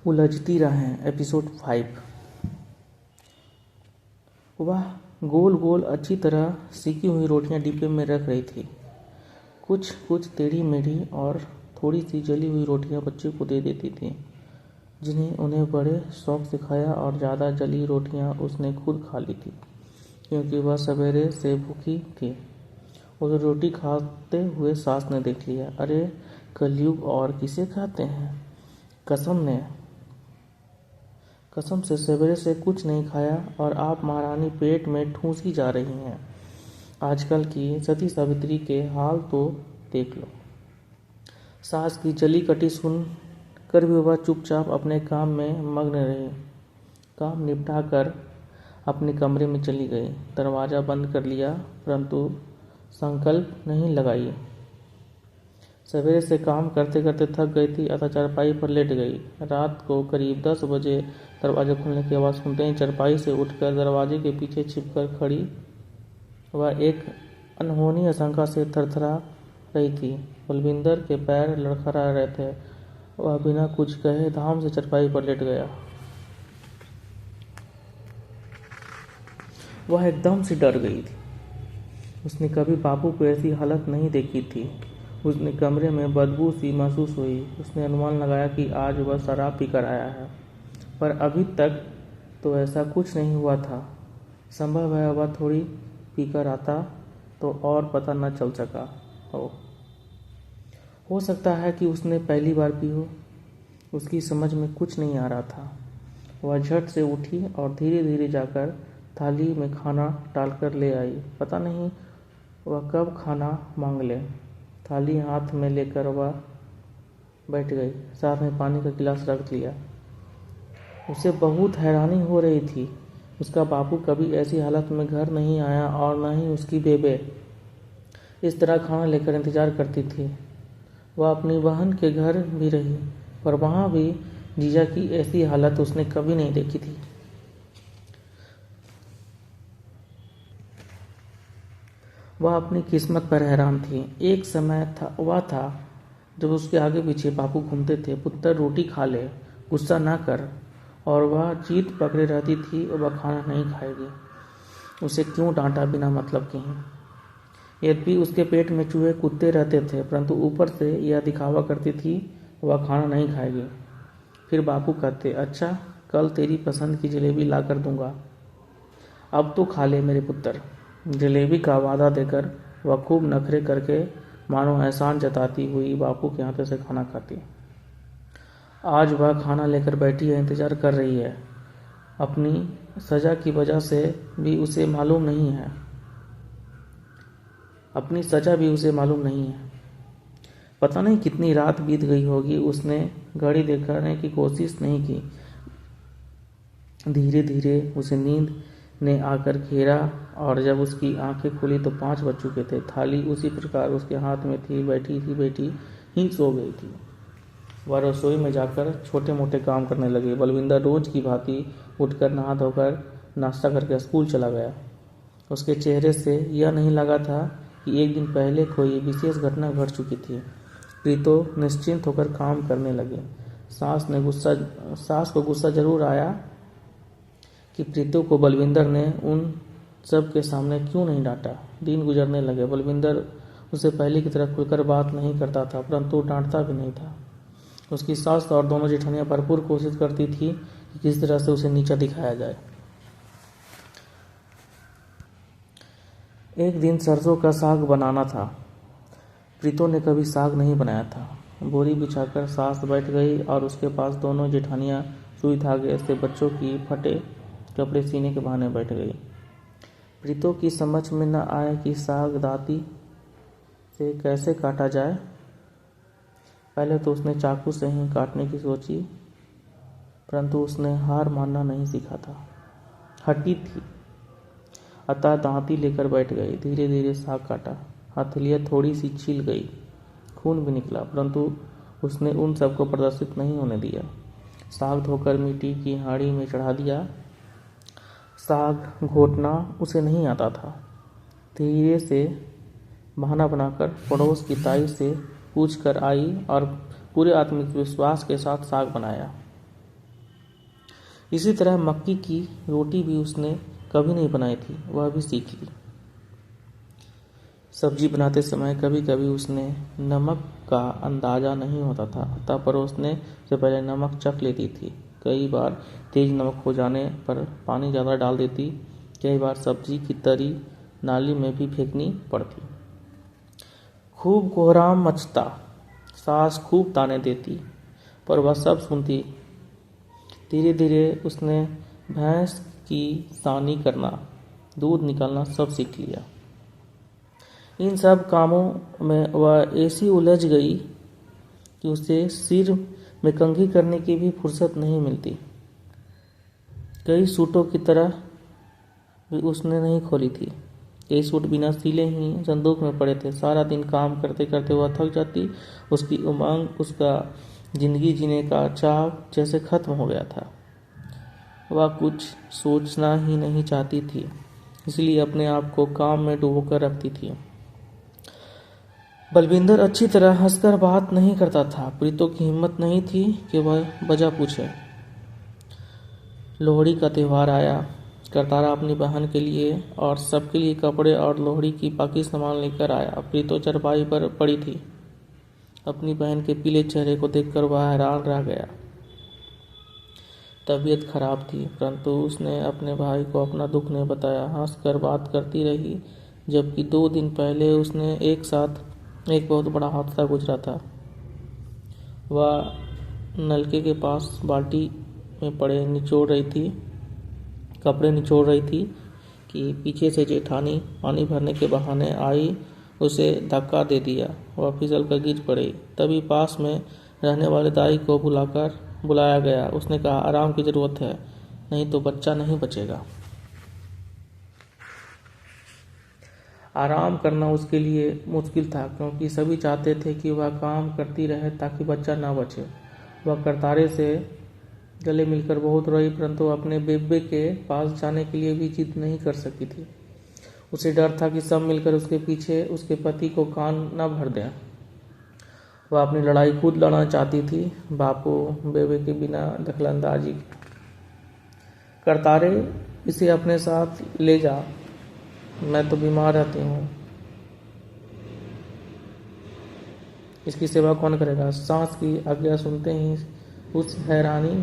उलझती रहें। एपिसोड 5। वह गोल गोल अच्छी तरह सेकी हुई रोटियां डिब्बे में रख रही थी। कुछ कुछ टेढ़ी मेढ़ी और थोड़ी सी जली हुई रोटियां बच्चे को दे देती थी, जिन्हें उन्हें बड़े शौक से खाया। और ज़्यादा जली रोटियां उसने खुद खा ली थी, क्योंकि वह सवेरे से भूखी थी। उसे रोटी खाते हुए सास ने देख लिया। अरे कलयुग और किसे कहते हैं। कसम से सवेरे से कुछ नहीं खाया और आप महारानी पेट में ठूंसी जा रही हैं। आजकल की सती सावित्री के हाल तो देख लो। सास की जली कटी सुन कर भी वह चुपचाप अपने काम में मग्न रही। काम निपटा कर अपने कमरे में चली गई। दरवाज़ा बंद कर लिया, परंतु संकल्प नहीं लगाई। सवेरे से काम करते करते थक गई थी, अतः चारपाई पर लेट गई। रात को करीब 10 बजे दरवाज़ा खुलने की आवाज़ सुनते ही चारपाई से उठकर दरवाजे के पीछे छिपकर खड़ी वह एक अनहोनी आशंका से थरथरा रही थी। बलविंदर के पैर लड़खड़ा रहे थे। वह बिना कुछ कहे धाम से चारपाई पर लेट गया। वह एकदम से डर गई थी। उसने कभी बापू को ऐसी हालत नहीं देखी थी। उसने कमरे में बदबू सी महसूस हुई। उसने अनुमान लगाया कि आज वह शराब पीकर आया है, पर अभी तक तो ऐसा कुछ नहीं हुआ था। संभव है वह थोड़ी पीकर आता तो और पता न चल सका हो सकता है कि उसने पहली बार पी हो। उसकी समझ में कुछ नहीं आ रहा था। वह झट से उठी और धीरे धीरे जाकर थाली में खाना डालकर ले आई। पता नहीं वह कब खाना मांग ले। थाली हाथ में लेकर वह बैठ गई। साथ में पानी का गिलास रख लिया। उसे बहुत हैरानी हो रही थी। उसका बापू कभी ऐसी हालत में घर नहीं आया और न ही उसकी बेबे इस तरह खाना लेकर इंतजार करती थी। वह अपनी बहन के घर भी रही, पर वहाँ भी जीजा की ऐसी हालत उसने कभी नहीं देखी थी। वह अपनी किस्मत पर हैरान थी। एक समय वह था जब उसके आगे पीछे बापू घूमते थे, पुत्र रोटी खा ले, गुस्सा ना कर, और वह जीत पकड़े रहती थी वह खाना नहीं खाएगी। उसे क्यों डांटा बिना मतलब के ही। यद्यपि उसके पेट में चूहे कूदते रहते थे, परंतु ऊपर से यह दिखावा करती थी वह खाना नहीं खाएगी। फिर बापू कहते, अच्छा कल तेरी पसंद की जलेबी ला कर दूंगा, अब तो खा ले मेरे पुत्र। जलेबी का वादा देकर वह खूब नखरे करके मानो एहसान जताती हुई बापू के हाथों से खाना खाती। आज वह खाना लेकर बैठी है, इंतजार कर रही है। अपनी सजा की वजह से भी उसे मालूम नहीं है। अपनी सजा भी उसे मालूम नहीं है। पता नहीं कितनी रात बीत गई होगी। उसने घड़ी देखने की कोशिश नहीं की। धीरे धीरे उसे नींद ने आकर घेरा और जब उसकी आंखें खुली तो 5 बज चुके थे। थाली उसी प्रकार उसके हाथ में थी। बैठी ही सो गई थी। वह रसोई में जाकर छोटे मोटे काम करने लगे। बलविंदर रोज की भांति उठकर नहा धोकर नाश्ता करके स्कूल चला गया। उसके चेहरे से यह नहीं लगा था कि एक दिन पहले कोई विशेष घटना घट चुकी थी। प्रीतो निश्चिंत होकर काम करने लगे। सास को गुस्सा जरूर आया कि प्रीतो को बलविंदर ने उन सब के सामने क्यों नहीं डांटा। दिन गुजरने लगे। बलविंदर उसे पहले की तरह खुलकर बात नहीं करता था, परंतु डांटता भी नहीं था। उसकी सास और दोनों जेठानियां भरपूर कोशिश करती थी कि किस तरह से उसे नीचा दिखाया जाए। एक दिन सरसों का साग बनाना था। प्रीतो ने कभी साग नहीं बनाया था। बोरी बिछाकर सास बैठ गई और उसके पास दोनों जेठानियां सुई धागे से बच्चों की फटे कपड़े सीने के बहाने बैठ गई। प्रीतो की समझ में न आया कि साग दाती से कैसे काटा जाए। पहले तो उसने चाकू से ही काटने की सोची, परंतु उसने हार मानना नहीं सीखा था। हटी थी, अतः दांती लेकर बैठ गई। धीरे धीरे साग काटा। हथेलियाँ थोड़ी सी छिल गई, खून भी निकला, परंतु उसने उन सबको प्रदर्शित नहीं होने दिया। साग धोकर मिट्टी की हांडी में चढ़ा दिया। साग घोटना उसे नहीं आता था। धीरे से बहाना बनाकर पड़ोस की ताई से पूछ कर आई और पूरे आत्मविश्वास के साथ साग बनाया। इसी तरह मक्की की रोटी भी उसने कभी नहीं बनाई थी, वह भी सीख ली। सब्जी बनाते समय कभी कभी उसने नमक का अंदाज़ा नहीं होता था, अतः परोसने से पहले नमक चख लेती थी। कई बार तेज नमक हो जाने पर पानी ज़्यादा डाल देती, कई बार सब्जी की तरी नाली में भी फेंकनी पड़ती। खूब कोहराम मचता, सास खूब ताने देती, पर वह सब सुनती। धीरे धीरे उसने भैंस की सानी करना, दूध निकालना सब सीख लिया। इन सब कामों में वह ऐसी उलझ गई कि उसे सिर में कंघी करने की भी फुर्सत नहीं मिलती। कई सूटों की तरह भी उसने नहीं खोली थी। कई सूट बिना सिले ही संदूक में पड़े थे। सारा दिन काम करते करते वह थक जाती। उसकी उमंग, उसका जिंदगी जीने का चाव जैसे खत्म हो गया था। वह कुछ सोचना ही नहीं चाहती थी, इसलिए अपने आप को काम में डुबोकर रखती थी। बलविंदर अच्छी तरह हंसकर बात नहीं करता था। प्रीतो की हिम्मत नहीं थी कि वह वजह पूछे। लोहड़ी का त्यौहार आया। करतारा अपनी बहन के लिए और सबके लिए कपड़े और लोहड़ी की बाकी सामान लेकर आया। प्रीतो चरपाई पर पड़ी थी। अपनी बहन के पीले चेहरे को देखकर वह हैरान रह गया। तबीयत खराब थी, परंतु उसने अपने भाई को अपना दुख नहीं बताया। हंसकर बात करती रही, जबकि 2 दिन पहले उसने एक साथ एक बहुत बड़ा हादसा गुजरा था। वह नलके के पास बाल्टी में कपड़े निचोड़ रही थी कि पीछे से जेठानी पानी भरने के बहाने आई, उसे धक्का दे दिया। वह फिसल कर गिर पड़ी। तभी पास में रहने वाले दाई को बुलाया गया। उसने कहा, आराम की जरूरत है, नहीं तो बच्चा नहीं बचेगा। आराम करना उसके लिए मुश्किल था, क्योंकि सभी चाहते थे कि वह काम करती रहे ताकि बच्चा न बचे। वह करतारे से गले मिलकर बहुत रोई, परंतु अपने बेबे के पास जाने के लिए भी जिद नहीं कर सकी थी। उसे डर था कि सब मिलकर उसके पीछे उसके पति को कान न भर दें। वह अपनी लड़ाई खुद लड़ना चाहती थी, बापू बेबे के बिना दखलंदाजी। करतारे, इसे अपने साथ ले जा, मैं तो बीमार रहती हूँ, इसकी सेवा कौन करेगा। सास की आज्ञा सुनते ही उसे हैरानी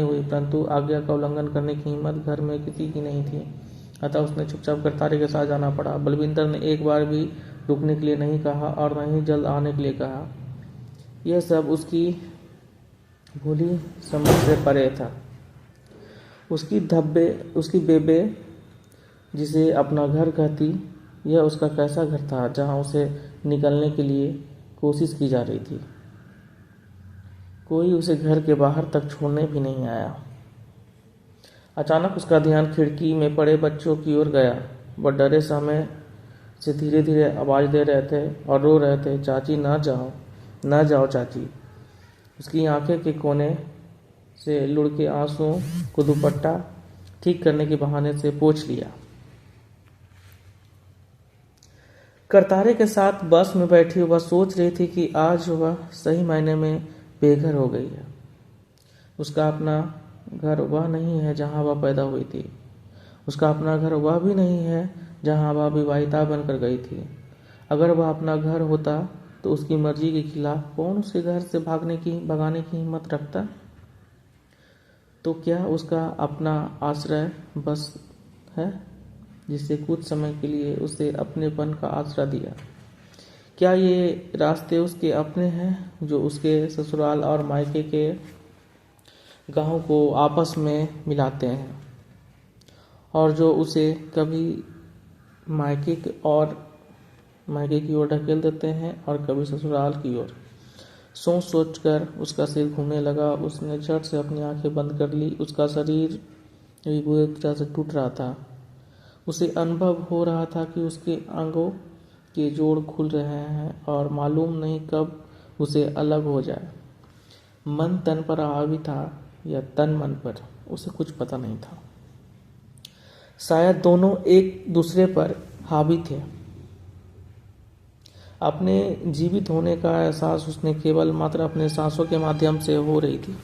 हुई, परंतु आज्ञा का उल्लंघन करने की हिम्मत घर में किसी की नहीं थी। अतः उसने चुपचाप करतारे के साथ जाना पड़ा। बलविंदर ने एक बार भी रुकने के लिए नहीं कहा और न ही जल्द आने के लिए कहा। यह सब उसकी भूली समझ से परे था। उसकी बेबे जिसे अपना घर कहती, यह उसका कैसा घर था जहां उसे निकलने के लिए कोशिश की जा रही थी। कोई उसे घर के बाहर तक छोड़ने भी नहीं आया। अचानक उसका ध्यान खिड़की में पड़े बच्चों की ओर गया। वह डरे समय से धीरे धीरे आवाज दे रहे थे और रो रहे थे, चाची ना जाओ चाची। उसकी आंखें के कोने से लुढ़के आंसुओं को दुपट्टा ठीक करने के बहाने से पोंछ लिया। करतारे के साथ बस में बैठी वह सोच रही थी कि आज वह सही मायने में बेघर हो गई है। उसका अपना घर वह नहीं है जहां वह पैदा हुई थी। उसका अपना घर वह भी नहीं है जहां वह विवाहिता बनकर गई थी। अगर वह अपना घर होता तो उसकी मर्जी के खिलाफ कौन उसे घर से भगाने की हिम्मत रखता। तो क्या उसका अपना आश्रय बस है जिससे कुछ समय के लिए उसे अपनेपन का आश्रय दिया। क्या ये रास्ते उसके अपने हैं जो उसके ससुराल और मायके के गांव को आपस में मिलाते हैं और जो उसे कभी मायके की ओर ढकेल देते हैं और कभी ससुराल की ओर। सोचकर उसका सिर घूमने लगा। उसने झट से अपनी आंखें बंद कर ली। उसका शरीर भी बुरी तरह से टूट रहा था। उसे अनुभव हो रहा था कि उसके अंगों के जोड़ खुल रहे हैं और मालूम नहीं कब उसे अलग हो जाए। मन तन पर हावी था या तन मन पर, उसे कुछ पता नहीं था। शायद दोनों एक दूसरे पर हावी थे। अपने जीवित होने का एहसास उसने केवल मात्र अपने सांसों के माध्यम से हो रही थी।